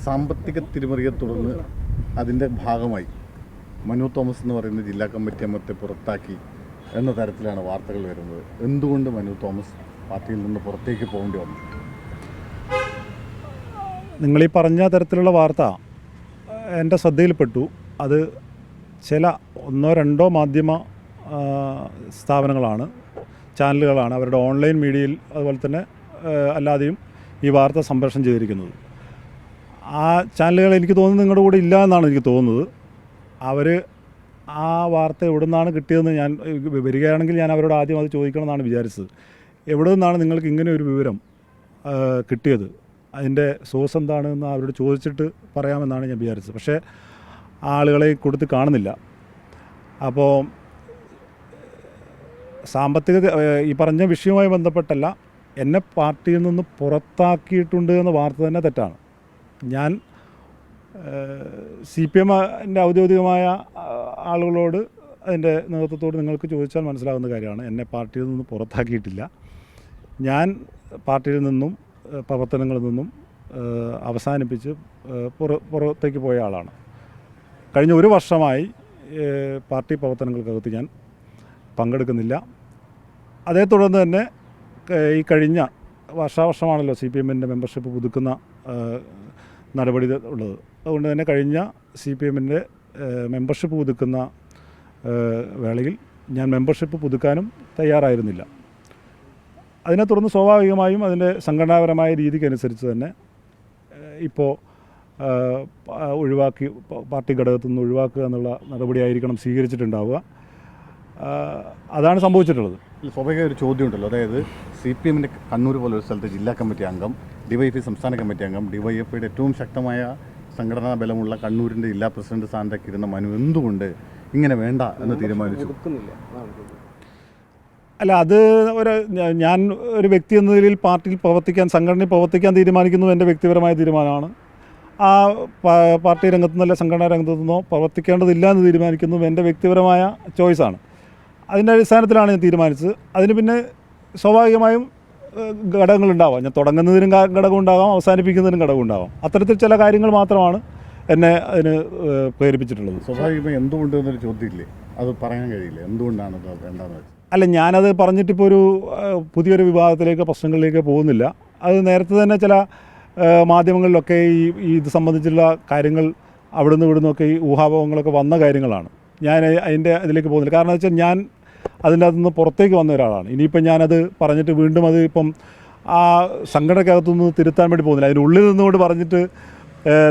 സാമ്പത്തിക തിരിമറിയെ തുടർന്ന് അതിൻ്റെ ഭാഗമായി മനു തോമസ് എന്ന് പറയുന്ന ജില്ലാ കമ്മിറ്റി അംഗത്തെ പുറത്താക്കി എന്ന തരത്തിലാണ് വാർത്തകൾ വരുന്നത്. എന്തുകൊണ്ട് മനു തോമസ് പാർട്ടിയിൽ നിന്ന് പുറത്തേക്ക് പോകേണ്ടി വന്നു? നിങ്ങളീ പറഞ്ഞ തരത്തിലുള്ള വാർത്ത എൻ്റെ ശ്രദ്ധയിൽപ്പെട്ടു. അത് ചില ഒന്നോ രണ്ടോ മാധ്യമ സ്ഥാപനങ്ങളാണ്, ചാനലുകളാണ് അവരുടെ ഓൺലൈൻ മീഡിയയിൽ അതുപോലെ തന്നെ അല്ലാതെയും ഈ വാർത്ത സംപ്രേഷണം ചെയ്തിരിക്കുന്നത്. ആ ചാനലുകൾ എനിക്ക് തോന്നുന്നു നിങ്ങളുടെ കൂടെ ഇല്ല എന്നാണ് എനിക്ക് തോന്നുന്നത്. അവർ ആ വാർത്ത എവിടെ നിന്നാണ് കിട്ടിയതെന്ന് ഞാൻ വരികയാണെങ്കിൽ ഞാൻ അവരോട് ആദ്യം അത് ചോദിക്കണമെന്നാണ് വിചാരിച്ചത്. എവിടെ നിന്നാണ് നിങ്ങൾക്ക് ഇങ്ങനെ ഒരു വിവരം കിട്ടിയത്, അതിൻ്റെ സോഴ്സ് എന്താണെന്ന് അവരോട് ചോദിച്ചിട്ട് പറയാമെന്നാണ് ഞാൻ വിചാരിച്ചത്. പക്ഷേ ആളുകളെ കൊടുത്ത് കാണുന്നില്ല. അപ്പോൾ സാമ്പത്തിക ഈ പറഞ്ഞ വിഷയവുമായി ബന്ധപ്പെട്ടല്ല, എന്നെ പാർട്ടിയിൽ നിന്ന് പുറത്താക്കിയിട്ടുണ്ട് എന്ന വാർത്ത തന്നെ തെറ്റാണ്. ഞാൻ CPMൻ്റെ ഔദ്യോഗികമായ ആളുകളോട് അതിൻ്റെ നേതൃത്വത്തോട് നിങ്ങൾക്ക് ചോദിച്ചാൽ മനസ്സിലാകുന്ന കാര്യമാണ്. എന്നെ പാർട്ടിയിൽ നിന്ന് പുറത്താക്കിയിട്ടില്ല. ഞാൻ പാർട്ടിയിൽ നിന്നും പ്രവർത്തനങ്ങളിൽ നിന്നും അവസാനിപ്പിച്ച് പുറത്തേക്ക് പോയ ആളാണ്. കഴിഞ്ഞ ഒരു വർഷമായി പാർട്ടി പ്രവർത്തനങ്ങൾക്കകത്ത് ഞാൻ പങ്കെടുക്കുന്നില്ല. അതേ തുടർന്ന് തന്നെ ഈ കഴിഞ്ഞ വർഷാവർഷമാണല്ലോ CPMൻ്റെ മെമ്പർഷിപ്പ് പുതുക്കുന്ന നടപടി ഉള്ളത്. അതുകൊണ്ട് തന്നെ കഴിഞ്ഞ CPMൻ്റെ മെമ്പർഷിപ്പ് പുതുക്കുന്ന വേളയിൽ ഞാൻ മെമ്പർഷിപ്പ് പുതുക്കാനും തയ്യാറായിരുന്നില്ല. അതിനെ തുടർന്ന് സ്വാഭാവികമായും അതിൻ്റെ സംഘടനാപരമായ രീതിക്കനുസരിച്ച് തന്നെ ഇപ്പോൾ ഒഴിവാക്കി, പാർട്ടി ഘടകത്തിൽ നിന്ന് ഒഴിവാക്കുക എന്നുള്ള നടപടിയായിരിക്കണം സ്വീകരിച്ചിട്ടുണ്ടാവുക. അതാണ് സംഭവിച്ചിട്ടുള്ളത്. സ്വാഭാവിക ഒരു ചോദ്യം ഉണ്ടല്ലോ, അതായത് CPMൻ്റെ കണ്ണൂർ പോലൊരു സ്ഥലത്ത് ജില്ലാ കമ്മിറ്റി അംഗം, DYFI സംസ്ഥാന കമ്മിറ്റി അംഗം, DYFIയുടെ ഏറ്റവും ശക്തമായ സംഘടനാ ബലമുള്ള കണ്ണൂരിൻ്റെ ജില്ലാ പ്രസിഡന്റ് സ്ഥാനത്തേക്ക് ഇരുന്ന മനു എന്തുകൊണ്ട് ഇങ്ങനെ വേണ്ട എന്ന് തീരുമാനിച്ചു? അല്ല, അത് ഞാൻ ഒരു വ്യക്തി എന്ന നിലയിൽ പാർട്ടിയിൽ പ്രവർത്തിക്കാൻ, സംഘടനയിൽ പ്രവർത്തിക്കാൻ തീരുമാനിക്കുന്നത് എൻ്റെ വ്യക്തിപരമായ തീരുമാനമാണ്. ആ പാർട്ടി രംഗത്തു നിന്നല്ല സംഘടനാ രംഗത്തു നിന്നോ പ്രവർത്തിക്കേണ്ടതില്ല എന്ന് തീരുമാനിക്കുന്നത് എൻ്റെ വ്യക്തിപരമായ ചോയ്സാണ്. അതിൻ്റെ അടിസ്ഥാനത്തിലാണ് ഞാൻ തീരുമാനിച്ചത്. അതിന് പിന്നെ സ്വാഭാവികമായും ഘടകങ്ങളുണ്ടാവാം. ഞാൻ തുടങ്ങുന്നതിനും ഘടകമുണ്ടാകാം, അവസാനിപ്പിക്കുന്നതിനും ഘടകമുണ്ടാകാം. അത്തരത്തിൽ ചില കാര്യങ്ങൾ മാത്രമാണ് എന്നെ അതിന് പ്രേരിപ്പിച്ചിട്ടുള്ളത്. സ്വാഭാവികമായി എന്തുകൊണ്ട് എന്നൊരു ചോദ്യമില്ലേ, അത് പറയാൻ കഴിയില്ല, എന്തുകൊണ്ടാണ് വേണ്ടതെന്ന് വെച്ചാൽ? അല്ല, ഞാനത് പറഞ്ഞിട്ടിപ്പോൾ ഒരു പുതിയൊരു വിഭാഗത്തിലേക്ക്, പ്രശ്നങ്ങളിലേക്ക് പോകുന്നില്ല. അത് നേരത്തെ തന്നെ ചില മാധ്യമങ്ങളിലൊക്കെ ഇത് സംബന്ധിച്ചുള്ള കാര്യങ്ങൾ അവിടുന്ന് ഇവിടുന്നൊക്കെ ഈ ഊഹാപോഹങ്ങളൊക്കെ വന്ന കാര്യങ്ങളാണ്. ഞാൻ അതിൻ്റെ ഇതിലേക്ക് പോകുന്നില്ല. കാരണം എന്ന് വെച്ചാൽ ഞാൻ അതിൻ്റെ അകത്തുനിന്ന് പുറത്തേക്ക് വന്ന ഒരാളാണ്. ഇനിയിപ്പം ഞാനത് പറഞ്ഞിട്ട് വീണ്ടും അത് ഇപ്പം ആ സംഘടനക്കകത്തുനിന്ന് തിരുത്താൻ വേണ്ടി പോകുന്നില്ല. അതിനുള്ളിൽ നിന്നുകൊണ്ട് പറഞ്ഞിട്ട്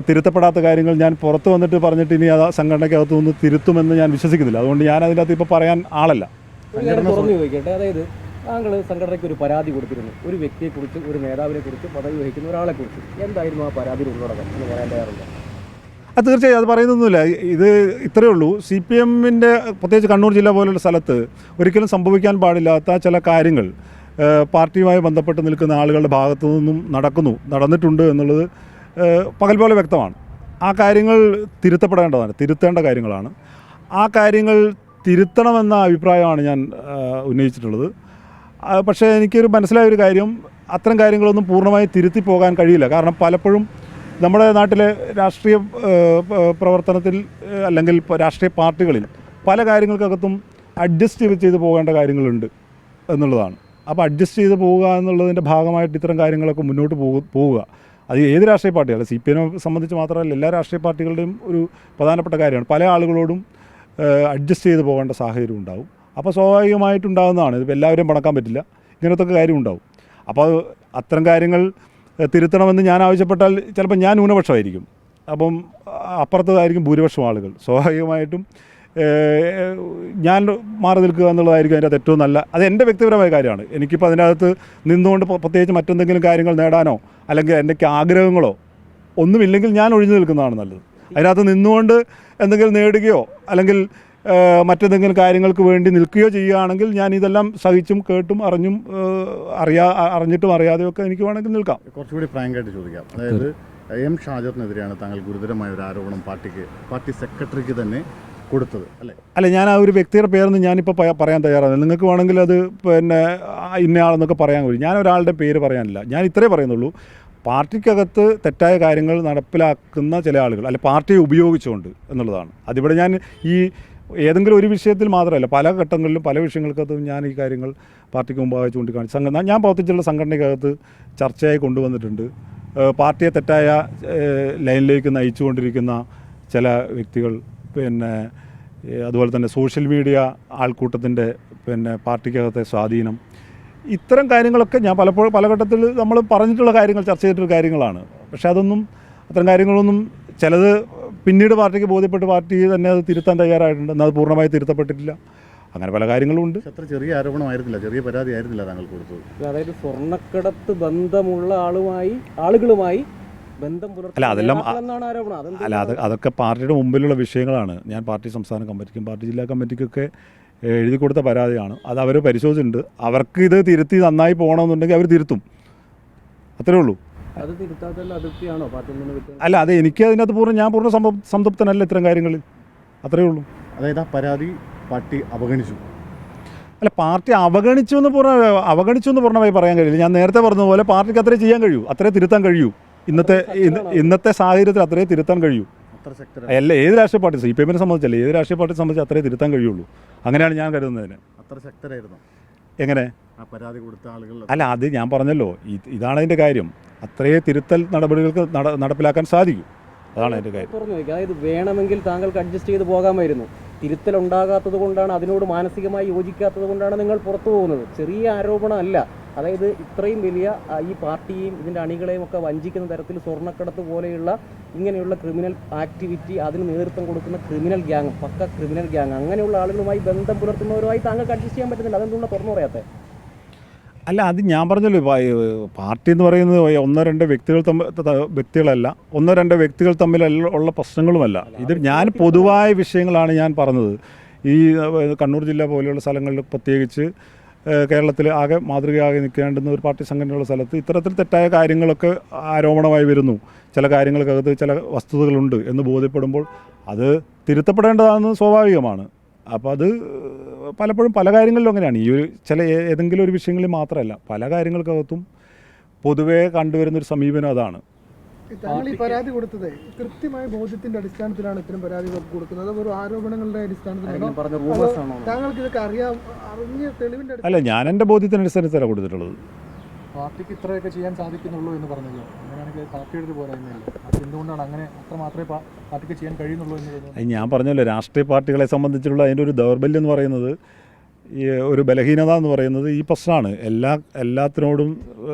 തിരുത്തപ്പെടാത്ത കാര്യങ്ങൾ ഞാൻ പുറത്ത് വന്നിട്ട് പറഞ്ഞിട്ട് ഇനി ആ സംഘടനക്കകത്തു നിന്ന് തിരുത്തുമെന്ന് ഞാൻ വിശ്വസിക്കുന്നില്ല. അതുകൊണ്ട് ഞാൻ അതിൻ്റെ അകത്ത് ഇപ്പോൾ പറയാൻ ആളല്ല. തുറന്നു ചോദിക്കട്ടെ, അതായത് താങ്കൾ സംഘടനയ്ക്ക് ഒരു പരാതി കൊടുത്തിരുന്നു, ഒരു വ്യക്തിയെക്കുറിച്ച്, ഒരു നേതാവിനെ കുറിച്ച്, പദവി വഹിക്കുന്ന ഒരാളെക്കുറിച്ച്. എന്തായിരുന്നു ആ പരാതിയിൽ ഉള്ളടക്കം എന്ന് പറയാൻ തയ്യാറുണ്ട്? അത് തീർച്ചയായും അത് പറയുന്നൊന്നുമില്ല. ഇത് ഇത്രയേ ഉള്ളൂ. CPMൻ്റെ പ്രത്യേകിച്ച് കണ്ണൂർ ജില്ല പോലുള്ള സ്ഥലത്ത് ഒരിക്കലും സംഭവിക്കാൻ പാടില്ലാത്ത ചില കാര്യങ്ങൾ പാർട്ടിയുമായി ബന്ധപ്പെട്ട് നിൽക്കുന്ന ആളുകളുടെ ഭാഗത്തു നിന്നും നടന്നിട്ടുണ്ട് എന്നുള്ളത് പകൽ പോലെ വ്യക്തമാണ്. ആ കാര്യങ്ങൾ തിരുത്തേണ്ട കാര്യങ്ങളാണ്. ആ കാര്യങ്ങൾ തിരുത്തണമെന്ന അഭിപ്രായമാണ് ഞാൻ ഉന്നയിച്ചിട്ടുള്ളത്. പക്ഷേ എനിക്കൊരു മനസ്സിലായൊരു കാര്യം, അത്തരം കാര്യങ്ങളൊന്നും പൂർണ്ണമായി തിരുത്തി പോകാൻ കഴിയില്ല. കാരണം പലപ്പോഴും നമ്മുടെ നാട്ടിലെ രാഷ്ട്രീയ പ്രവർത്തനത്തിൽ അല്ലെങ്കിൽ രാഷ്ട്രീയ പാർട്ടികളിൽ പല കാര്യങ്ങൾക്കകത്തും അഡ്ജസ്റ്റ് ചെയ്ത് പോകേണ്ട കാര്യങ്ങളുണ്ട് എന്നുള്ളതാണ്. അപ്പോൾ അഡ്ജസ്റ്റ് ചെയ്ത് പോവുക എന്നുള്ളതിൻ്റെ ഭാഗമായിട്ട് ഇത്തരം കാര്യങ്ങളൊക്കെ മുന്നോട്ട് പോവുക. അത് ഏത് രാഷ്ട്രീയ പാർട്ടിയാണ്, CPM സംബന്ധിച്ച് മാത്രമല്ല എല്ലാ രാഷ്ട്രീയ പാർട്ടികളുടെയും ഒരു പ്രധാനപ്പെട്ട കാര്യമാണ്. പല ആളുകളോടും അഡ്ജസ്റ്റ് ചെയ്ത് പോകേണ്ട സാഹചര്യം ഉണ്ടാവും. അപ്പോൾ സ്വാഭാവികമായിട്ടുണ്ടാകുന്നതാണ്. ഇതിപ്പോൾ എല്ലാവരെയും പണക്കാൻ പറ്റില്ല, ഇങ്ങനത്തെ കാര്യം ഉണ്ടാവും. അപ്പോൾ അത്തരം കാര്യങ്ങൾ തിരുത്തണമെന്ന് ഞാൻ ആവശ്യപ്പെട്ടാൽ ചിലപ്പോൾ ഞാൻ ന്യൂനപക്ഷമായിരിക്കും, അപ്പം അപ്പുറത്തായിരിക്കും ഭൂരിപക്ഷം ആളുകൾ. സ്വാഭാവികമായിട്ടും ഞാൻ മാറി നിൽക്കുക എന്നുള്ളതായിരിക്കും അതിൻ്റെ ഏറ്റവും നല്ല. അത് എൻ്റെ വ്യക്തിപരമായ കാര്യമാണ്. എനിക്കിപ്പോൾ അതിനകത്ത് നിന്നുകൊണ്ട് പ്രത്യേകിച്ച് മറ്റെന്തെങ്കിലും കാര്യങ്ങൾ നേടാനോ അല്ലെങ്കിൽ എൻ്റെ ആഗ്രഹങ്ങളോ ഒന്നുമില്ലെങ്കിൽ ഞാൻ ഒഴിഞ്ഞു നിൽക്കുന്നതാണ് നല്ലത്. അതിനകത്ത് നിന്നുകൊണ്ട് എന്തെങ്കിലും നേടുകയോ അല്ലെങ്കിൽ മറ്റെന്തെങ്കിലും കാര്യങ്ങൾക്ക് വേണ്ടി നിൽക്കുകയോ ചെയ്യുകയാണെങ്കിൽ ഞാൻ ഇതെല്ലാം സഹിച്ചും കേട്ടും അറിഞ്ഞിട്ടും അറിയാതെയൊക്കെ എനിക്ക് വേണമെങ്കിൽ നിൽക്കാം. കുറച്ചുകൂടി ഫ്രാങ്കായിട്ട് ചോദിക്കാം, അതായത് M ഷാജറിനെതിരെയാണ് താങ്കൾ ഗുരുതരമായ ഒരു ആരോപണം പാർട്ടി സെക്രട്ടറിക്ക് തന്നെ കൊടുത്തത് അല്ല, ഞാൻ ആ ഒരു വ്യക്തിയുടെ പേരൊന്നും ഞാനിപ്പോൾ പറയാൻ തയ്യാറാണ്. നിങ്ങൾക്ക് വേണമെങ്കിൽ അത് പിന്നെ ഇന്നയാളെന്നൊക്കെ പറയാൻ കഴിയും. ഞാൻ ഒരാളുടെ പേര് പറയാനില്ല. ഞാൻ ഇത്രേ പറയുന്നുള്ളൂ, പാർട്ടിക്കകത്ത് തെറ്റായ കാര്യങ്ങൾ നടപ്പിലാക്കുന്ന ചില ആളുകൾ അല്ലെ പാർട്ടിയെ ഉപയോഗിച്ചുകൊണ്ട് എന്നുള്ളതാണ്. അതിവിടെ ഞാൻ ഈ ഏതെങ്കിലും ഒരു വിഷയത്തിൽ മാത്രമല്ല, പല ഘട്ടങ്ങളിലും പല വിഷയങ്ങൾക്കകത്തും ഞാൻ ഈ കാര്യങ്ങൾ പാർട്ടിക്ക് മുമ്പാകെ ചൂണ്ടിക്കാണിച്ചു. ഞാൻ പ്രവർത്തിച്ചുള്ള സംഘടനയ്ക്കകത്ത് ചർച്ചയായി കൊണ്ടുവന്നിട്ടുണ്ട്. പാർട്ടിയെ തെറ്റായ ലൈനിലേക്ക് നയിച്ചുകൊണ്ടിരിക്കുന്ന ചില വ്യക്തികൾ, പിന്നെ അതുപോലെ തന്നെ സോഷ്യൽ മീഡിയ ആൾക്കൂട്ടത്തിൻ്റെ പാർട്ടിക്കകത്തെ സ്വാധീനം, ഇത്തരം കാര്യങ്ങളൊക്കെ ഞാൻ പലപ്പോഴും പല ഘട്ടത്തിൽ നമ്മൾ പറഞ്ഞിട്ടുള്ള കാര്യങ്ങൾ, ചർച്ച ചെയ്തിട്ടുള്ള കാര്യങ്ങളാണ്. പക്ഷേ അത്തരം കാര്യങ്ങളൊന്നും ചിലത് പിന്നീട് പാർട്ടിക്ക് ബോധ്യപ്പെട്ട് പാർട്ടി തന്നെ അത് തിരുത്താൻ തയ്യാറായിട്ടുണ്ട്. എന്നാൽ അത് പൂർണ്ണമായി തിരുത്തപ്പെട്ടിട്ടില്ല. അങ്ങനെ പല കാര്യങ്ങളുമുണ്ട്. അത്ര ചെറിയ ആരോപണമായിരുന്നില്ല, ചെറിയ പരാതി ആയിരുന്നില്ല താങ്കൾ കൊടുത്തത്. അതായത് സ്വർണ്ണക്കടത്ത് ബന്ധമുള്ള ആളുകളുമായി ബന്ധം അല്ല അതെല്ലാം എന്നാണ് ആരോപണം. അതൊക്കെ പാർട്ടിയുടെ മുമ്പിലുള്ള വിഷയങ്ങളാണ്. ഞാൻ പാർട്ടി സംസ്ഥാന കമ്മിറ്റിക്കും പാർട്ടി ജില്ലാ കമ്മിറ്റിക്കൊക്കെ എഴുതി കൊടുത്ത പരാതിയാണ്. അത് അവർ പരിശോധിച്ചിട്ടുണ്ട്. അവർക്ക് ഇത് തിരുത്തി നന്നായി പോകണമെന്നുണ്ടെങ്കിൽ അവർ തിരുത്തും, അത്രേ ഉള്ളൂ. അത് തിരുത്താത്തല്ല അതിർത്തിയാണോ പാർട്ടിയിൽ നിന്ന് വിട്ടത്? അല്ല, അത് എനിക്ക് അതിനകത്ത് ഞാൻ പൂർണ്ണ സംതൃപ്തനല്ല ഇത്തരം കാര്യങ്ങളിൽ, അത്രേ ഉള്ളൂ. അതായത് ആ പരാതി പാർട്ടി അവഗണിച്ചു. അല്ല, പാർട്ടി അവഗണിച്ചു എന്ന് പൂർണ്ണമായി പറയാൻ കഴിയില്ല. ഞാൻ നേരത്തെ പറഞ്ഞതുപോലെ പാർട്ടിക്ക് അത്രേ ചെയ്യാൻ കഴിയൂ, അത്രേ തിരുത്താൻ കഴിയൂ. ഇന്നത്തെ സാഹചര്യത്തിൽ അത്രേ തിരുത്താൻ കഴിയൂ. അല്ല, ഏത് രാഷ്ട്രീയ പാർട്ടി, CPM സംബന്ധിച്ചല്ല, ഏത് രാഷ്ട്രീയ പാർട്ടിയെ സംബന്ധിച്ച് അത്രേ തിരുത്താൻ കഴിയുള്ളൂ. അങ്ങനെയാണ് ഞാൻ കരുതുന്നതിന്. അത്ര ശക്തരായിരുന്നു എങ്ങനെ ആ പരാതി കൊടുത്ത ആളുകൾ? അല്ല, അത് ഞാൻ പറഞ്ഞല്ലോ, ഇതാണ് അതിൻ്റെ കാര്യം. അത്രയേ തിരുത്തൽ നടപടികൾക്ക് നടപ്പിലാക്കാൻ സാധിക്കൂ. അതാണ് അതിൻ്റെ കാര്യം. അതായത് വേണമെങ്കിൽ താങ്കൾക്ക് അഡ്ജസ്റ്റ് ചെയ്ത് പോകാമായിരുന്നു. തിരുത്തൽ ഉണ്ടാകാത്തത് കൊണ്ടാണ്, അതിനോട് മാനസികമായി യോജിക്കാത്തത് കൊണ്ടാണ് നിങ്ങൾ പുറത്തു പോകുന്നത്. ചെറിയ ആരോപണമല്ല. അതായത് ഇത്രയും വലിയ ഈ പാർട്ടിയെയും ഇതിൻ്റെ അണികളെയും ഒക്കെ വഞ്ചിക്കുന്ന തരത്തിൽ സ്വർണ്ണക്കടത്ത് പോലെയുള്ള ഇങ്ങനെയുള്ള ക്രിമിനൽ ആക്ടിവിറ്റി അതിന് നേതൃത്വം കൊടുക്കുന്ന ക്രിമിനൽ ഗ്യാങ്, പക്ക ക്രിമിനൽ ഗ്യാങ്, അങ്ങനെയുള്ള ആളുകളുമായി ബന്ധം പുലർത്തുന്നവരുമായി താങ്കൾക്ക് അഡ്ജസ്റ്റ് ചെയ്യാൻ പറ്റുന്നില്ല. അതെന്തുകൊണ്ട് തുറന്നു പറയാത്തത്? അല്ല, അത് ഞാൻ പറഞ്ഞല്ലോ, പാർട്ടി എന്ന് പറയുന്നത് ഒന്നോ രണ്ടോ വ്യക്തികളല്ല, ഒന്നോ രണ്ടോ വ്യക്തികൾ തമ്മിലുള്ള പ്രശ്നങ്ങളുമല്ല. ഇത് ഞാൻ പൊതുവായ വിഷയങ്ങളാണ് ഞാൻ പറഞ്ഞത്. ഈ കണ്ണൂർ ജില്ല പോലെയുള്ള സ്ഥലങ്ങളിൽ, പ്രത്യേകിച്ച് കേരളത്തിൽ ആകെ മാതൃകയാകെ നിൽക്കേണ്ടുന്ന ഒരു പാർട്ടി സംഘടനയുള്ള സ്ഥലത്ത് ഇത്തരത്തിൽ തെറ്റായ കാര്യങ്ങളൊക്കെ ആരോപണമായി വരുന്നു. ചില കാര്യങ്ങൾക്കകത്ത് ചില വസ്തുതകളുണ്ട് എന്ന് ബോധ്യപ്പെടുമ്പോൾ അത് തിരുത്തപ്പെടേണ്ടതാണെന്ന് സ്വാഭാവികമാണ്. അപ്പോൾ അത് പലപ്പോഴും പല കാര്യങ്ങളിലും അങ്ങനെയാണ്. ഈ ഏതെങ്കിലും ഒരു വിഷയങ്ങളിൽ മാത്രമല്ല, പല കാര്യങ്ങൾക്കകത്തും പൊതുവേ കണ്ടുവരുന്നൊരു സമീപനം അതാണ്. താങ്കൾ ഈ പരാതി കൊടുത്തത് കൃത്യമായ ബോധ്യത്തിന്റെ അടിസ്ഥാനത്തിലാണ് ഇത്തരം പരാതികൾ കൊടുക്കുന്നത്, ഒരു ആരോപണങ്ങളുടെ അടിസ്ഥാനത്തിലാണോ? താങ്കൾക്ക് ഇതൊക്കെ അറിഞ്ഞ തെളിവിന്റെ? അല്ല, ഞാൻ എൻ്റെ ബോധ്യത്തിനനുസരിച്ചല്ല കൊടുത്തിട്ടുള്ളത്. പാർട്ടിക്ക് ഇത്രയൊക്കെ ചെയ്യാൻ സാധിക്കുന്നുള്ളൂ എന്ന് പറഞ്ഞല്ലോ, അങ്ങനെയാണെങ്കിൽ പാർട്ടിയുടെ ഒരു പോരായ്മയല്ല. അത് എന്തുകൊണ്ടാണ് അങ്ങനെ അത്ര മാത്രമേ പാർട്ടിക്ക് ചെയ്യാൻ കഴിയുന്നുള്ളൂ എന്ന് തോന്നുന്നു? ഞാൻ പറഞ്ഞല്ലോ, രാഷ്ട്രീയ പാർട്ടികളെ സംബന്ധിച്ചുള്ള അതിൻ്റെ ഒരു ദൗർബല്യം എന്ന് പറയുന്നത്, ഈ ഒരു ബലഹീനത എന്ന് പറയുന്നത് ഈ പ്രശ്നമാണ്. എല്ലാത്തിനോടും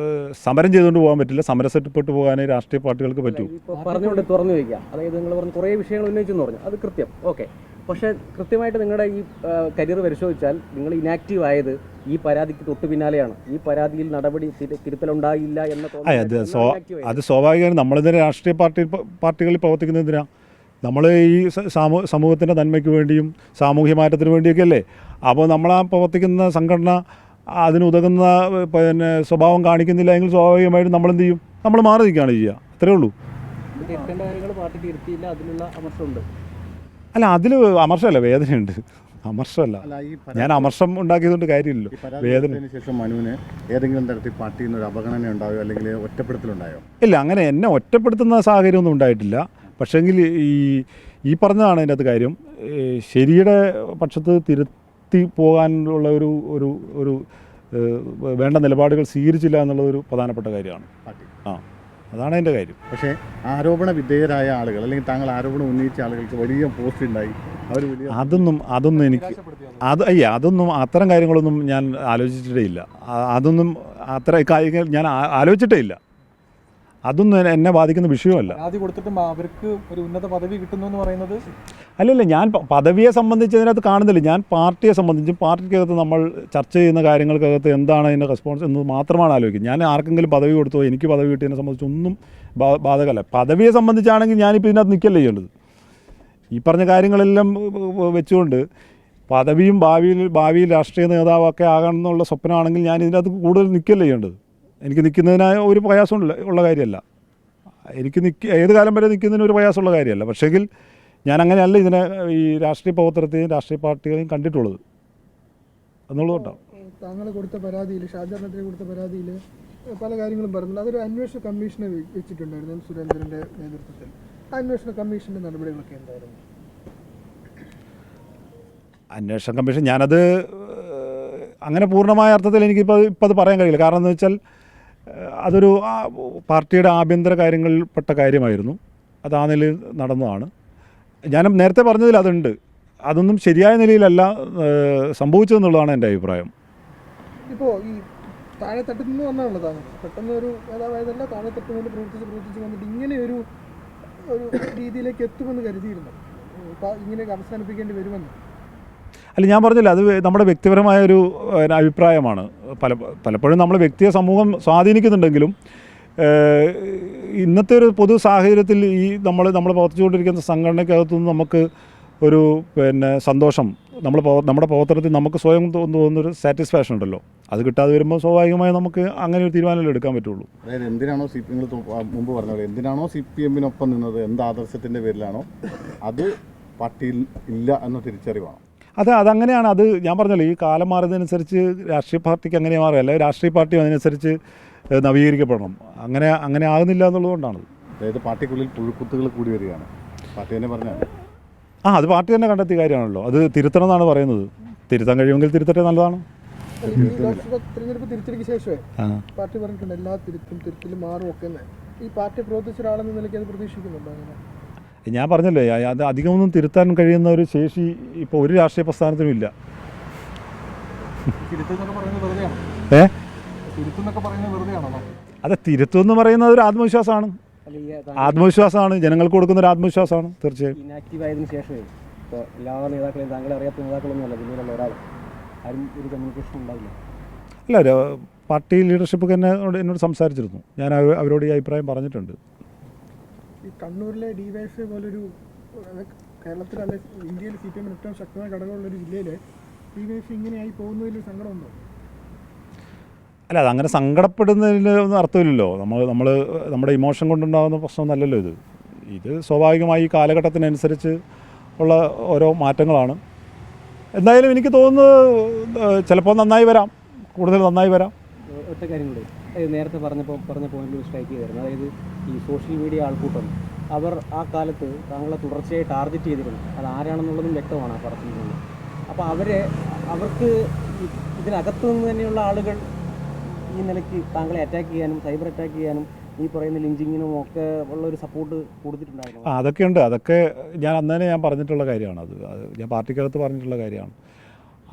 സമരം ചെയ്തുകൊണ്ട് പോകാൻ പറ്റില്ല, സമരസെറ്റപ്പെട്ട് പോകാനേ രാഷ്ട്രീയ പാർട്ടികൾക്ക് പറ്റൂ. പറഞ്ഞുകൊണ്ട് തുറന്നു വയ്ക്കുക. അതായത് നിങ്ങൾ പറഞ്ഞ കുറേ വിഷയങ്ങൾ ഉന്നയിച്ചെന്ന് പറഞ്ഞു, അത് കൃത്യം, ഓക്കെ. പക്ഷേ കൃത്യമായിട്ട് നിങ്ങളുടെ ഈ കരിയർ പരിശോധിച്ചാൽ നിങ്ങൾ ഇനാക്റ്റീവ് ആയത് ഈ പരാതിക്ക് തൊട്ട് പിന്നാലെയാണ്. ഈ പരാതിയിൽ നടപടി തിരുത്തലുണ്ടായില്ല എന്ന അത് സ്വാഭാവികമാണ്. നമ്മളിതിന് രാഷ്ട്രീയ പാർട്ടികളിൽ പ്രവർത്തിക്കുന്നതിനാണ്. നമ്മൾ ഈ സമൂഹത്തിൻ്റെ നന്മയ്ക്ക് വേണ്ടിയും സാമൂഹ്യ മാറ്റത്തിന് വേണ്ടിയൊക്കെ അല്ലേ. അപ്പോൾ നമ്മളാ പ്രവർത്തിക്കുന്ന സംഘടന അതിനുതകുന്ന സ്വഭാവം കാണിക്കുന്നില്ല എങ്കിൽ സ്വാഭാവികമായിട്ടും നമ്മളെന്ത് ചെയ്യും? നമ്മൾ മാറി നിൽക്കുകയാണ് ചെയ്യുക, അത്രേ ഉള്ളൂ. തിരുത്തേണ്ട കാര്യങ്ങൾ പാർട്ടി തിരുത്തിയില്ല, അതിനുള്ള അമർഷമുണ്ട്. അല്ല, അതിൽ അമർഷമല്ല, വേദനയുണ്ട്. അമർഷമല്ല, ഞാൻ അമർഷം ഉണ്ടാക്കിയതുകൊണ്ട് കാര്യമില്ലല്ലോ. വേദന ശേഷം മനുവിന് ഏതെങ്കിലും തരത്തിൽ പാർട്ടിയിൽ നിന്ന് ഒരു അവഗണന ഉണ്ടായോ അല്ലെങ്കിൽ ഒറ്റപ്പെടുത്തലുണ്ടായോ? ഇല്ല, അങ്ങനെ എന്നെ ഒറ്റപ്പെടുത്തുന്ന സാഹചര്യമൊന്നും ഉണ്ടായിട്ടില്ല. പക്ഷേങ്കിൽ ഈ പറഞ്ഞതാണ് അതിൻ്റെ അകത്ത് കാര്യം. ശരിയുടെ പക്ഷത്ത് തിരുത്തി പോകാനുള്ള ഒരു വേണ്ട നിലപാടുകൾ സ്വീകരിച്ചില്ല എന്നുള്ളതൊരു പ്രധാനപ്പെട്ട കാര്യമാണ്. അതാണ് അതിൻ്റെ കാര്യം. പക്ഷേ ആരോപണ വിധേയരായ ആളുകൾ, അല്ലെങ്കിൽ താങ്കൾ ആരോപണം ഉന്നയിച്ച ആളുകൾക്ക് വലിയ പോസ്റ്റ് ഉണ്ടായി, അവർ വലിയ അതൊന്നും എനിക്ക് അതൊന്നും അത്തരം കാര്യങ്ങളൊന്നും ഞാൻ ആലോചിച്ചിട്ടേ ഇല്ല. അതൊന്നും അത്ര കാര്യങ്ങൾ ഞാൻ ആലോചിച്ചിട്ടേ ഇല്ല. അതൊന്നും എന്നെ ബാധിക്കുന്ന വിഷയമല്ല. പരാതി കൊടുത്തിട്ടും അവർക്ക് ഒരു ഉന്നത പദവി കിട്ടുന്നു എന്ന് പറയുന്നത് അല്ലല്ല, ഞാൻ പദവിയെ സംബന്ധിച്ച് അതിനകത്ത് കാണുന്നില്ല. ഞാൻ പാർട്ടിയെ സംബന്ധിച്ചും പാർട്ടിക്കകത്ത് നമ്മൾ ചർച്ച ചെയ്യുന്ന കാര്യങ്ങൾക്കകത്ത് എന്താണ് അതിൻ്റെ റെസ്പോൺസ് എന്ന് മാത്രമാണ് ആലോചിക്കുന്നത്. ഞാൻ ആർക്കെങ്കിലും പദവി കൊടുത്തോ എനിക്ക് പദവി കിട്ടിയതിനെ സംബന്ധിച്ചൊന്നും ബാധകമല്ല. പദവിയെ സംബന്ധിച്ചാണെങ്കിൽ ഞാനിപ്പോൾ ഇതിനകത്ത് നിൽക്കല്ലേ ചെയ്യേണ്ടത്. ഈ പറഞ്ഞ കാര്യങ്ങളെല്ലാം വെച്ചുകൊണ്ട് പദവിയും ഭാവിയിൽ രാഷ്ട്രീയ നേതാവൊക്കെ ആകണമെന്നുള്ള സ്വപ്നമാണെങ്കിൽ ഞാൻ ഇതിനകത്ത് കൂടുതൽ നിൽക്കല്ലേ ചെയ്യേണ്ടത്. എനിക്ക് നിൽക്കുന്നതിനായ ഒരു പ്രയാസം ഉള്ള കാര്യമല്ല. എനിക്ക് ഏത് കാലം വരെ നിൽക്കുന്നതിന് ഒരു പ്രയാസമുള്ള കാര്യമല്ല. പക്ഷേങ്കിൽ ഞാൻ അങ്ങനെയല്ല ഇതിനെ ഈ രാഷ്ട്രീയ പ്രവർത്തനത്തെയും രാഷ്ട്രീയ പാർട്ടികളെയും കണ്ടിട്ടുള്ളത് എന്നുള്ളതുകൊണ്ടാണ്. താങ്കൾ കൊടുത്ത പരാതിയിൽ, ഷാജാറിനെതിരെ കൊടുത്ത പരാതിയിൽ പല കാര്യങ്ങളും പറയുന്നുണ്ട്. അതൊരു അന്വേഷണ കമ്മീഷനെ വെച്ചിട്ടുണ്ടായിരുന്നു സുരേന്ദ്രൻ്റെ നേതൃത്വത്തിൽ. ആ അന്വേഷണ കമ്മീഷൻ്റെ നടപടികളൊക്കെ എന്തായിരുന്നു? അന്വേഷണ കമ്മീഷൻ ഞാനത് അങ്ങനെ പൂർണ്ണമായ അർത്ഥത്തിൽ എനിക്കിപ്പോൾ അത് പറയാൻ കഴിയില്ല. കാരണം എന്ന് വെച്ചാൽ അതൊരു പാർട്ടിയുടെ ആഭ്യന്തര കാര്യങ്ങളിൽപ്പെട്ട കാര്യമായിരുന്നു. അത് ആ നിലയിൽ നടന്നതാണ്. ഞാൻ നേരത്തെ പറഞ്ഞതിൽ അതുണ്ട്. അതൊന്നും ശരിയായ നിലയിലല്ല സംഭവിച്ചതെന്നുള്ളതാണ് എൻ്റെ അഭിപ്രായം. ഇപ്പോൾ ഈ താഴെത്തട്ടിൽ നിന്ന് വന്നാണുള്ളതാണ് പെട്ടെന്ന് ഒരു നേതാവായതല്ല, താഴെത്തട്ട് കൊണ്ട് പ്രവർത്തിച്ച് വന്നിട്ട് ഇങ്ങനെ ഒരു രീതിയിലേക്ക് എത്തുമെന്ന് കരുതിയിരുന്നു. ഇങ്ങനെയൊക്കെ അവസാനിപ്പിക്കേണ്ടി വരുമെന്ന്. അല്ല, ഞാൻ പറഞ്ഞില്ല, അത് നമ്മുടെ വ്യക്തിപരമായൊരു അഭിപ്രായമാണ്. പലപ്പോഴും നമ്മൾ വ്യക്തിയെ സമൂഹം സ്വാധീനിക്കുന്നുണ്ടെങ്കിലും ഇന്നത്തെ ഒരു പൊതു സാഹചര്യത്തിൽ ഈ നമ്മൾ പ്രവർത്തിച്ചുകൊണ്ടിരിക്കുന്ന സംഘടനയ്ക്കകത്തുനിന്ന് നമുക്ക് ഒരു സന്തോഷം, നമ്മുടെ പ്രവർത്തനത്തിൽ നമുക്ക് സ്വയം തോന്നുന്നൊരു സാറ്റിസ്ഫാക്ഷൻ ഉണ്ടല്ലോ, അത് കിട്ടാതെ വരുമ്പോൾ സ്വാഭാവികമായി നമുക്ക് അങ്ങനെ ഒരു തീരുമാനമല്ലേ എടുക്കാൻ പറ്റുള്ളൂ. അതായത് എന്തിനാണോ നിങ്ങൾ മുമ്പ് പറഞ്ഞത്, എന്തിനാണോ CPM നിന്നത്, എന്ത് ആദർശത്തിൻ്റെ പേരിലാണോ, അത് പാർട്ടിയിൽ ഇല്ല എന്ന തിരിച്ചറിവാണ്. അതങ്ങനെയാണ്. അത് ഞാൻ പറഞ്ഞല്ലോ, ഈ കാലം മാറുന്നതിനനുസരിച്ച് രാഷ്ട്രീയ പാർട്ടിക്ക് അങ്ങനെ മാറുക, അല്ലെങ്കിൽ രാഷ്ട്രീയ പാർട്ടി അതിനനുസരിച്ച് നവീകരിക്കപ്പെടണം. അങ്ങനെ ആകുന്നില്ല എന്നുള്ളതുകൊണ്ടാണ്. അതായത് പാർട്ടിക്കുള്ളിൽ പുഴുക്കുത്തുകൾ കൂടി വരികയാണ്. പാർട്ടി തന്നെ പറഞ്ഞാൽ അത് പാർട്ടി തന്നെ കണ്ടെത്തിയ കാര്യമാണല്ലോ. അത് തിരുത്തണം എന്നാണ് പറയുന്നത്. തിരുത്താൻ കഴിയുമെങ്കിൽ തിരുത്തട്ടെ, നല്ലതാണ്. ലോക്സഭ തിരഞ്ഞെടുപ്പ് തിരുത്തലിക്ക് ശേഷമേ പാർട്ടി പറഞ്ഞിട്ടുണ്ട് എല്ലാ തിരുത്തലും മാറും ഒക്കെ. ഈ പാർട്ടി പ്രവർത്തിച്ച ഒരാളെന്ന നിലയ്ക്ക് അത് പ്രതീക്ഷിക്കുന്നുണ്ടോ? അങ്ങനെ ഞാൻ പറഞ്ഞല്ലോ, അത് അധികമൊന്നും തിരുത്താൻ കഴിയുന്ന ഒരു ശേഷി ഇപ്പോൾ ഒരു രാഷ്ട്രീയ പ്രസ്ഥാനത്തിനും ഇല്ല. അതെ, തിരുത്തും എന്ന് പറയുന്നത് ഒരു ആത്മവിശ്വാസമാണ്. ജനങ്ങൾക്ക് കൊടുക്കുന്ന ഒരു ആത്മവിശ്വാസമാണ്. തീർച്ചയായും ഇനാക്റ്റീവ് ആയതിനു ശേഷമേ ഇപ്പോൾ എല്ലാ നേതാക്കളെയും താങ്കളെ അറിയാത്ത നേതാക്കളൊന്നുമല്ല, ജില്ലയിലുള്ള ഒരാൾ ആരും ഒരു കമ്മ്യൂണിക്കേഷൻ ഉണ്ടാവില്ല. അല്ല, പാർട്ടി ലീഡർഷിപ്പ് തന്നെ എന്നോട് സംസാരിച്ചിരുന്നു. ഞാൻ അവരോട് ഈ അഭിപ്രായം പറഞ്ഞിട്ടുണ്ട്. ഈ കണ്ണൂരിലെ DYFI പോലൊരു കേരളത്തിലല്ല ഇന്ത്യയിൽ CPM ഏറ്റവും ശക്തമായ ഘടകമുള്ളൊരു ജില്ലയിൽ DYFI ഇങ്ങനെയായി പോകുന്നതിൽ സങ്കടമുണ്ടോ? അല്ല, അതങ്ങനെ സങ്കടപ്പെടുന്നതിലൊന്നും അർത്ഥമില്ലല്ലോ. നമ്മൾ നമ്മുടെ ഇമോഷൻ കൊണ്ടുണ്ടാകുന്ന പ്രശ്നമൊന്നുമല്ലല്ലോ ഇത് സ്വാഭാവികമായി ഈ കാലഘട്ടത്തിനനുസരിച്ച് ഉള്ള ഓരോ മാറ്റങ്ങളാണ്. എന്തായാലും എനിക്ക് തോന്നുന്നത് ചിലപ്പോൾ നന്നായി വരാം, കൂടുതൽ നന്നായി വരാം. ഒറ്റ കാര്യം കൂടി, നേരത്തെ പറഞ്ഞ പോയിന്റിൽ സ്ട്രൈക്ക് ചെയ്തിരുന്നു. അതായത് ഈ സോഷ്യൽ മീഡിയ ആൾക്കൂട്ടം അവർ ആ കാലത്ത് താങ്കളെ തുടർച്ചയായി ടാർഗറ്റ് ചെയ്തിരുന്നു. അത് ആരാണെന്നുള്ളതും വ്യക്തമാണ് ആ പറഞ്ഞിരുന്നത്. അപ്പോൾ അവർക്ക് ഇതിനകത്തു നിന്ന് തന്നെയുള്ള ആളുകൾ ഈ നിലയ്ക്ക് താങ്കളെ അറ്റാക്ക് ചെയ്യാനും സൈബർ അറ്റാക്ക് ചെയ്യാനും ഈ പറയുന്ന ലിഞ്ചിങ്ങിനും ഒക്കെ ഉള്ള ഒരു സപ്പോർട്ട് കൊടുത്തിട്ടുണ്ടായിരുന്നു. അതൊക്കെ ഞാൻ അന്നേ പറഞ്ഞിട്ടുള്ള കാര്യമാണ്. അത് ഞാൻ പാർട്ടിക്കകത്ത് പറഞ്ഞിട്ടുള്ള കാര്യമാണ്.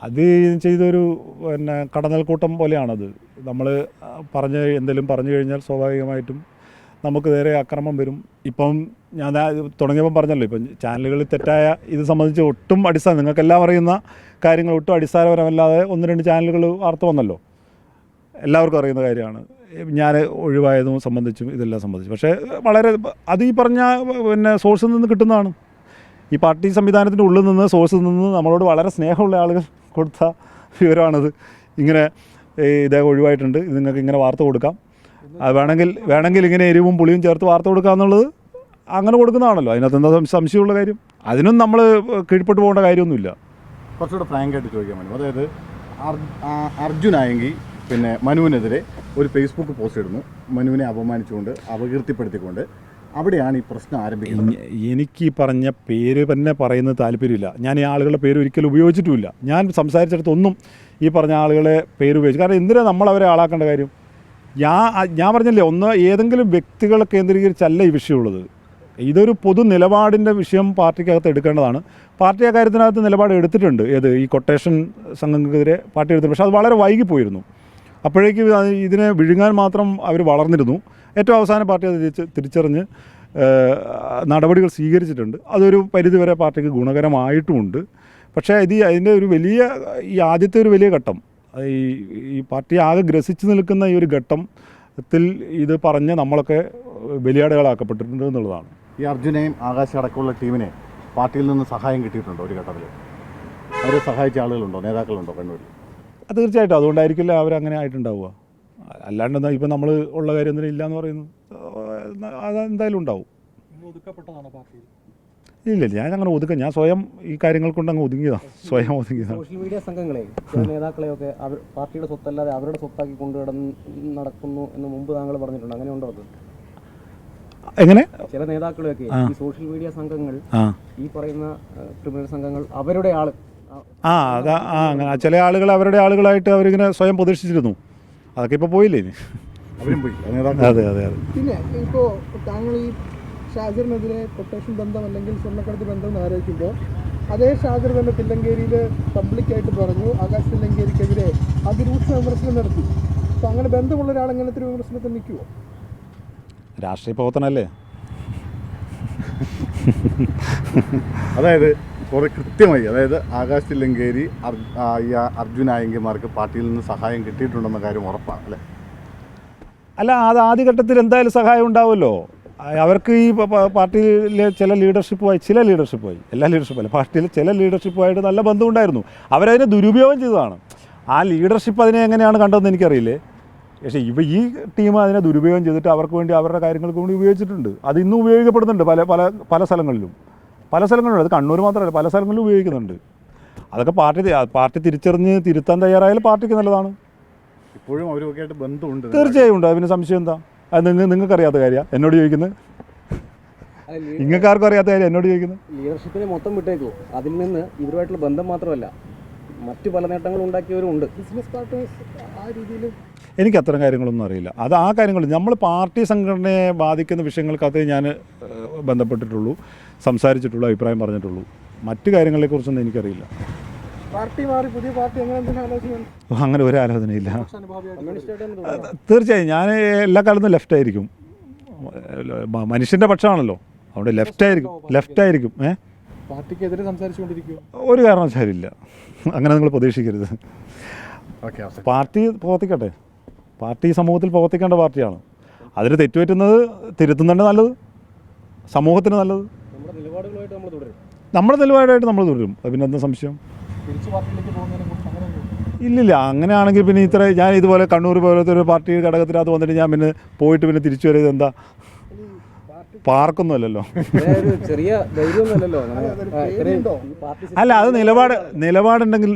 അത് ചെയ്തൊരു കടന്നൽക്കൂട്ടം പോലെയാണത്. നമ്മൾ എന്തെങ്കിലും പറഞ്ഞു കഴിഞ്ഞാൽ സ്വാഭാവികമായിട്ടും നമുക്ക് നേരെ അക്രമം വരും. ഇപ്പം ഞാൻ തുടങ്ങിയപ്പം പറഞ്ഞല്ലോ, ഇപ്പം ചാനലുകളിൽ തെറ്റായ ഇത് സംബന്ധിച്ച് ഒട്ടും നിങ്ങൾക്കെല്ലാം അറിയുന്ന കാര്യങ്ങൾ ഒട്ടും അടിസ്ഥാനപരമല്ലാതെ 1-2 ചാനലുകൾ വാർത്ത വന്നല്ലോ, എല്ലാവർക്കും അറിയുന്ന കാര്യമാണ്. ഞാൻ ഒഴിവായതും സംബന്ധിച്ചും ഇതെല്ലാം സംബന്ധിച്ചും. പക്ഷേ വളരെ അത് ഈ പറഞ്ഞ സോഴ്സിൽ നിന്ന് കിട്ടുന്നതാണ്. ഈ പാർട്ടി സംവിധാനത്തിൻ്റെ ഉള്ളിൽ നിന്ന്, സോഴ്സിൽ നിന്ന് നമ്മളോട് വളരെ സ്നേഹമുള്ള ആളുകൾ കൊടുത്ത വിവരമാണത്. ഇങ്ങനെ ഇദ്ദേഹം ഒഴിവായിട്ടുണ്ട്, ഇത് നിങ്ങൾക്ക് ഇങ്ങനെ വാർത്ത കൊടുക്കാം, അത് വേണമെങ്കിൽ ഇങ്ങനെ എരിവും പുളിയും ചേർത്ത് വാർത്ത കൊടുക്കുക എന്നുള്ളത് അങ്ങനെ കൊടുക്കുന്നതാണല്ലോ. അതിനകത്ത് എന്താ സംശയമുള്ള കാര്യം? അതിനും നമ്മൾ കീഴ്പ്പെട്ട് പോകേണ്ട കാര്യമൊന്നുമില്ല. കുറച്ചുകൂടെ ഫ്രാങ്കായിട്ട് ചോദിക്കാൻ വേണ്ടി, അതായത് അർജുനായെങ്കിൽ മനുവിനെതിരെ ഒരു ഫേസ്ബുക്ക് പോസ്റ്റ് ഇടുന്നു, മനുവിനെ അപമാനിച്ചുകൊണ്ട് അപകീർത്തിപ്പെടുത്തിക്കൊണ്ട്. അവിടെയാണ് ഈ പ്രശ്നം ആരംഭിക്കുന്നത്. എനിക്ക് ഈ പറഞ്ഞ പേര് തന്നെ പറയുന്നത് താല്പര്യമില്ല. ഞാൻ ഈ ആളുകളുടെ പേര് ഒരിക്കലും ഉപയോഗിച്ചിട്ടുമില്ല. ഞാൻ സംസാരിച്ചിടത്തൊന്നും ഈ പറഞ്ഞ ആളുകളെ പേര് ഉപയോഗിച്ചു. കാരണം എന്തിനാണ് നമ്മളവരെ ആളാക്കേണ്ട കാര്യം? ഞാൻ പറഞ്ഞില്ലേ, ഏതെങ്കിലും വ്യക്തികളെ കേന്ദ്രീകരിച്ചല്ല ഈ വിഷയമുള്ളത്. ഇതൊരു പൊതു നിലപാടിൻ്റെ വിഷയം പാർട്ടിക്കകത്ത് എടുക്കേണ്ടതാണ്. പാർട്ടി ആ കാര്യത്തിനകത്ത് നിലപാട് എടുത്തിട്ടുണ്ട്. ഈ കൊട്ടേഷൻ സംഘങ്ങൾക്കെതിരെ പാർട്ടി എടുത്തിട്ടുണ്ട്. പക്ഷേ അത് വളരെ വൈകിപ്പോയിരുന്നു. അപ്പോഴേക്കും ഇതിനെ വിഴുങ്ങാൻ മാത്രം അവർ വളർന്നിരുന്നു. ഏറ്റവും അവസാനം പാർട്ടി അത് തിരിച്ചറിഞ്ഞ് നടപടികൾ സ്വീകരിച്ചിട്ടുണ്ട്. അതൊരു പരിധിവരെ പാർട്ടിക്ക് ഗുണകരമായിട്ടുമുണ്ട്. പക്ഷേ അതിൻ്റെ ഈ ആദ്യത്തെ ഒരു വലിയ ഘട്ടം, ഈ പാർട്ടി ആകെ ഗ്രസിച്ച് നിൽക്കുന്ന ഈ ഒരു ഘട്ടത്തിൽ ഇത് പറഞ്ഞ് നമ്മളൊക്കെ ബലിയാടുകളാക്കപ്പെട്ടിട്ടുണ്ട് എന്നുള്ളതാണ്. ഈ അർജുനെയും ആകാശ അടക്കമുള്ള ടീമിനെ പാർട്ടിയിൽ നിന്ന് സഹായം കിട്ടിയിട്ടുണ്ടോ? ഒരു ഘട്ടത്തിൽ അവരെ സഹായിച്ച ആളുകളുണ്ടോ, നേതാക്കളുണ്ടോ കണ്ണൂരിൽ? തീർച്ചയായിട്ടും. അതുകൊണ്ടായിരിക്കില്ല അവരങ്ങനെ ആയിട്ടുണ്ടാവുക. അല്ലാണ്ട് ഇപ്പം നമ്മൾ ഉള്ള കാര്യം എന്തിനും ഇല്ലയെന്ന് പറയുന്നു, അതെന്തായാലും ഉണ്ടാവും. ഇല്ല ഞാൻ അങ്ങനെ ഒതുക്കുക, ഞാൻ സ്വയം ഈ കാര്യങ്ങൾ കൊണ്ട് അങ്ങ് ഒതുങ്ങിയതാണ്, സ്വയം ഒതുങ്ങിയതാണ്. സോഷ്യൽ മീഡിയ സംഘങ്ങളെ ചില നേതാക്കളെയൊക്കെ അവർ പാർട്ടിയുടെ സ്വത്തല്ലാതെ അവരുടെ സ്വത്താക്കി നടക്കുന്നു എന്ന് മുമ്പ് താങ്കൾ പറഞ്ഞിട്ടുണ്ട്, അങ്ങനെ ഉണ്ടോ അത്? എങ്ങനെ ചില നേതാക്കളെയൊക്കെ ഈ സോഷ്യൽ മീഡിയ സംഘങ്ങൾ, ആ ഈ പറയുന്ന ക്രിമിനൽ സംഘങ്ങൾ അവരുടെ ആള് അതാ അങ്ങനെ ചില ആളുകൾ അവരുടെ ആളുകളായിട്ട് അവരിങ്ങനെ സ്വയം പ്രതീക്ഷിച്ചിരുന്നു, അതൊക്കെ ഇപ്പോൾ പോയില്ലേ ഇനി. അവരും പോയി നേതാക്കൾ. അതെ അതെ അതെ. പിന്നെ ഇപ്പോൾ താങ്കൾ ഈ ഷാജിറിനെതിരെ കൊട്ടേഷൻ ബന്ധം അല്ലെങ്കിൽ സ്വർണ്ണക്കടത്ത് ബന്ധം എന്ന് ആരോപിക്കുമ്പോൾ അതേ ഷാജിർ തന്നെ തില്ലങ്കേരിയിൽ പബ്ലിക്കായിട്ട് പറഞ്ഞു ആകാശ് തില്ലങ്കേരിക്കെതിരെ അതിരൂക്ഷ വിമർശനം നടത്തി. അപ്പോൾ അങ്ങനെ ബന്ധമുള്ള ഒരാൾ എങ്ങനത്തെ ഒരു വിമർശനത്തിൽ നിൽക്കുമോ? രാഷ്ട്രീയ പ്രവർത്തനമല്ലേ. അതായത് കുറേ കൃത്യമായി, അതായത് ആകാശ് തില്ലങ്കേരി ഈ അർജുൻ ആയങ്കിമാർക്ക് പാർട്ടിയിൽ നിന്ന് സഹായം കിട്ടിയിട്ടുണ്ടെന്ന കാര്യം ഉറപ്പാണ് അല്ലേ? അല്ല, അത് ആദ്യഘട്ടത്തിൽ എന്തായാലും സഹായം ഉണ്ടാവുമല്ലോ. അവർക്ക് ഈ പാർട്ടിയിലെ ചില ലീഡർഷിപ്പുമായി എല്ലാ ലീഡർഷിപ്പല്ല, പാർട്ടിയിലെ ചില ലീഡർഷിപ്പുമായിട്ട് നല്ല ബന്ധമുണ്ടായിരുന്നു. അവരതിനെ ദുരുപയോഗം ചെയ്തതാണ്. ആ ലീഡർഷിപ്പ് അതിനെ എങ്ങനെയാണ് കണ്ടതെന്ന് എനിക്കറിയില്ലേ. പക്ഷേ ഈ ടീം അതിനെ ദുരുപയോഗം ചെയ്തിട്ട് അവർക്ക് വേണ്ടി അവരുടെ കാര്യങ്ങൾക്ക് വേണ്ടി ഉപയോഗിച്ചിട്ടുണ്ട്. അത് ഇന്നും ഉപയോഗിക്കപ്പെടുന്നുണ്ട് പല സ്ഥലങ്ങളിലും. അത് കണ്ണൂർ മാത്രമല്ല, പല സ്ഥലങ്ങളിലും ഉപയോഗിക്കുന്നുണ്ട്. അതൊക്കെ പാർട്ടി തിരിച്ചറിഞ്ഞ് തിരുത്താൻ തയ്യാറായാലും പാർട്ടിക്ക് നല്ലതാണ്. ഇപ്പോഴും അവരൊക്കെ ആയിട്ട് ബന്ധമുണ്ട്. തീർച്ചയായും ഉണ്ട്. അതിന് സംശയം എന്താ? അത് നിങ്ങൾക്കറിയാത്ത കാര്യമാണ് എന്നോട് ചോദിക്കുന്നത്. നിങ്ങൾക്കാർക്കും അറിയാത്ത കാര്യം എന്നോട് ചോദിക്കുന്നത്. ലീഡർഷിപ്പിനെ മൊത്തം വിട്ടേക്കോ. അതിൽ നിന്ന് ഇവരുമായിട്ടുള്ള ബന്ധം മാത്രമല്ല മറ്റു പല നേട്ടങ്ങളും ഉണ്ടാക്കിയവരുണ്ട്. ബിസിനസ് പാർട്ട്നേഴ്സ് ആ രീതിയിൽ എനിക്ക് അത്തരം കാര്യങ്ങളൊന്നും അറിയില്ല. അത് ആ കാര്യങ്ങൾ നമ്മൾ പാർട്ടി സംഘടനയെ ബാധിക്കുന്ന വിഷയങ്ങൾക്കകത്തേ ഞാൻ ബന്ധപ്പെട്ടിട്ടുള്ളൂ, സംസാരിച്ചിട്ടുള്ളൂ, അഭിപ്രായം പറഞ്ഞിട്ടുള്ളൂ. മറ്റു കാര്യങ്ങളെക്കുറിച്ചൊന്നും എനിക്കറിയില്ല. പാർട്ടി മാറി പുതിയ പാർട്ടി അങ്ങനെ എന്തെങ്കിലും ആലോചന? അങ്ങനെ ഒരു ആലോചനയില്ല. കമ്മ്യൂണിസ്റ്റായിട്ട് തീർച്ചയായും ഞാൻ എല്ലാ കാലത്തും ലെഫ്റ്റായിരിക്കും. മനുഷ്യൻ്റെ പക്ഷമാണല്ലോ, അവിടെ ലെഫ്റ്റായിരിക്കും. പാർട്ടിക്കെതിരെ സംസാരിച്ചുകൊണ്ടിരിക്കും. ഒരു കാരണവശാലും ഇല്ല. അങ്ങനെ നിങ്ങൾ പ്രതീക്ഷിക്കരുത്. പാർട്ടി പ്രവർത്തിക്കട്ടെ. പാർട്ടി സമൂഹത്തിൽ പ്രവർത്തിക്കേണ്ട പാർട്ടിയാണ്. അതിന് തെറ്റുപറ്റുന്നത് തിരുത്തുന്നുണ്ട് നല്ലത്, സമൂഹത്തിന് നല്ലത്. നമ്മുടെ നിലപാടുകളായിട്ട് നമ്മൾ തുടരും. നമ്മുടെ നിലപാടായിട്ട് നമ്മൾ തുടരും. അത് പിന്നെ എന്താ സംശയം? തിരിച്ച് പാർട്ടിയിലേക്ക് പോകുന്നതിനെ കുറിച്ച് അങ്ങനെ ഇല്ലില്ല. അങ്ങനെയാണെങ്കിൽ പിന്നെ ഞാൻ ഇതുപോലെ കണ്ണൂർ പോലത്തെ ഒരു പാർട്ടി ഘടകത്തിനകത്ത് വന്നിട്ട് ഞാൻ പിന്നെ പോയിട്ട് പിന്നെ തിരിച്ചു വരിയത് എന്താ? പാർക്കൊന്നുമല്ലല്ലോ. ചെറിയ ധൈര്യമൊന്നുമല്ലല്ലോ. അല്ല, അത് നിലപാടുണ്ടെങ്കിൽ,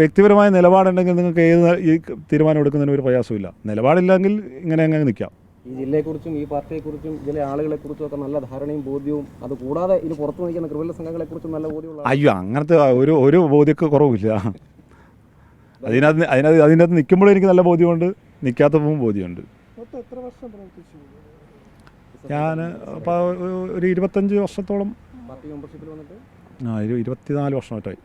വ്യക്തിപരമായ നിലപാടുണ്ടെങ്കിൽ നിങ്ങൾക്ക് ഈ തീരുമാനം എടുക്കുന്നതിന് ഒരു പ്രയാസമില്ല. നിലപാടില്ലെങ്കിൽ ഇങ്ങനെ അങ്ങനെ നിൽക്കാം. ഈ ജില്ലയെക്കുറിച്ചും ഈ പാർട്ടിയെക്കുറിച്ചും ഇതിലെ ആളുകളെക്കുറിച്ചും ഒക്കെ നല്ല ധാരണയും ബോധ്യവും, അത് കൂടാതെ ഇത് പുറത്തു നിൽക്കുന്ന ക്രിമിനൽ സംഘങ്ങളെക്കുറിച്ചും നല്ല ബോധ്യമുള്ള. അയ്യോ, അങ്ങനത്തെ ഒരു ബോധ്യമൊക്കെ കുറവില്ല. അതിനകത്ത് നിൽക്കുമ്പോഴും എനിക്ക് നല്ല ബോധ്യമുണ്ട്, നിൽക്കാത്തപ്പോൾ ബോധ്യമുണ്ട്. മൊത്തം എത്ര വർഷം പ്രവർത്തിച്ചു? ഞാൻ അപ്പോൾ ഒരു 25 വർഷത്തോളം, പാർട്ടി മെമ്പർഷിപ്പിൽ വന്നിട്ട് 24 വർഷമായിട്ടായി.